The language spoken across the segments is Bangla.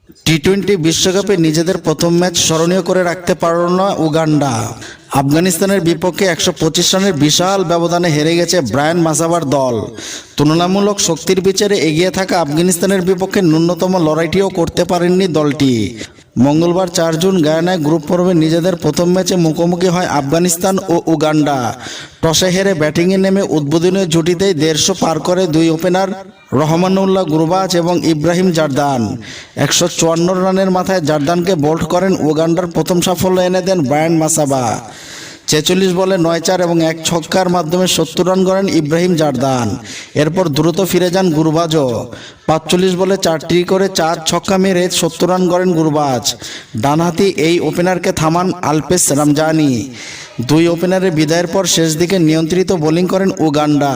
টি-20 বিশ্বকাপে নিজেদের প্রথম ম্যাচ স্মরণীয় করে রাখতে পারল না উগান্ডা। আফগানিস্তানের বিপক্ষে 125 রানের বিশাল ব্যবধানে হেরে গেছে ব্রায়ান মাসাবার দল। তুলনামূলক শক্তির বিচারে এগিয়ে থাকা আফগানিস্তানের বিপক্ষে ন্যূনতম লড়াইটিও করতে পারেননি দলটি। মঙ্গলবার 4 জুন গায়ানায় গ্রুপ পর্বে নিজেদের প্রথম ম্যাচে মুখোমুখি হয় আফগানিস্তান ও উগান্ডা। টসে হেরে ব্যাটিংয়ে নেমে উদ্বোধনী জুটিতেই 150 পার করে দুই ওপেনার রহমানুল্লাহ গুরবাজ এবং ইব্রাহিম জারদান। 154 রানের মাথায় জারদানকে বোল্ড করেন উগান্ডার প্রথম সাফল্য এনে দেন ব্রায়ান মাসাবা। 46 বলে 9-4 এবং 1 ছক্কার মাধ্যমে 70 রান করেন ইব্রাহিম জারদান। এরপর দ্রুত ফিরে যান গুরবাজও। 45 বলে 4টি করে 4 ছক্কা মেরে 70 রান করেন গুরবাজ। ডানহাতি এই ওপেনারকে থামান আলপেস রামজানি। দুই ওপেনারের বিদায়ের পর শেষ দিকে নিয়ন্ত্রিত বোলিং করেন উগান্ডা।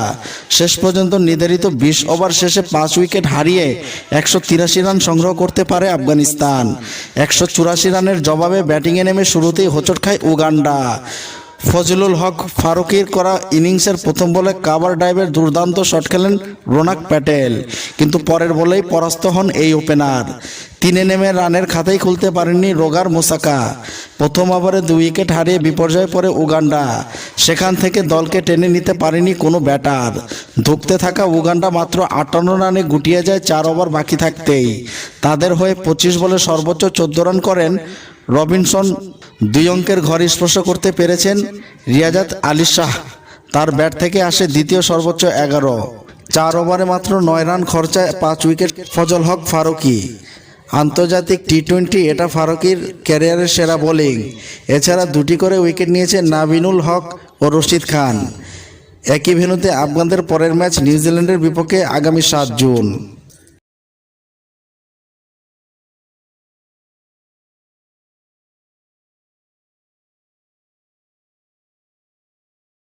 শেষ পর্যন্ত নির্ধারিত 20 ওভার শেষে 5 উইকেট হারিয়ে 183 রান সংগ্রহ করতে পারে আফগানিস্তান। 184 রানের জবাবে ব্যাটিংয়ে নেমে শুরুতেই হোঁচট খায় উগান্ডা। ফজলুল হক ফারুকীর করা ইনিংসের প্রথম বলে কাভার ড্রাইভের দুর্দান্ত শট খেলেন রোনাক প্যাটেল, কিন্তু পরের বলেই পরাস্ত হন এই ওপেনার। 3-এ নেমে রানের খাতাই খুলতে পারেননি রোগার মোসাকা। প্রথম ওভারে 2 উইকেট হারিয়ে বিপর্যয়ে পড়ে উগান্ডা। সেখান থেকে দলকে টেনে নিতে পারেনি কোনো ব্যাটার। ধুঁকতে থাকা উগান্ডা মাত্র 58 রানে গুটিয়ে যায় 4 ওভার বাকি থাকতেই। তাদের হয়ে 25 বলে সর্বোচ্চ 14 রান করেন রবিনসন। 2 অঙ্কের ঘর স্পর্শ করতে পেরেছেন রিয়াজাত আলী শাহ। তার ব্যাট থেকে আসে দ্বিতীয় সর্বোচ্চ 11। 4 ওভারে মাত্র 9 রান খরচায় 5 উইকেট ফজল হক ফারুকী। আন্তর্জাতিক টি-20 এটা ফারুকীর ক্যারিয়ারের সেরা বোলিং। এছাড়া 2টি করে উইকেট নিয়েছেন নাবিনুল হক ও রশিদ খান। একই ভেন্যুতে আফগানদের পরের ম্যাচ নিউজিল্যান্ডের বিপক্ষে আগামী 7 জুন।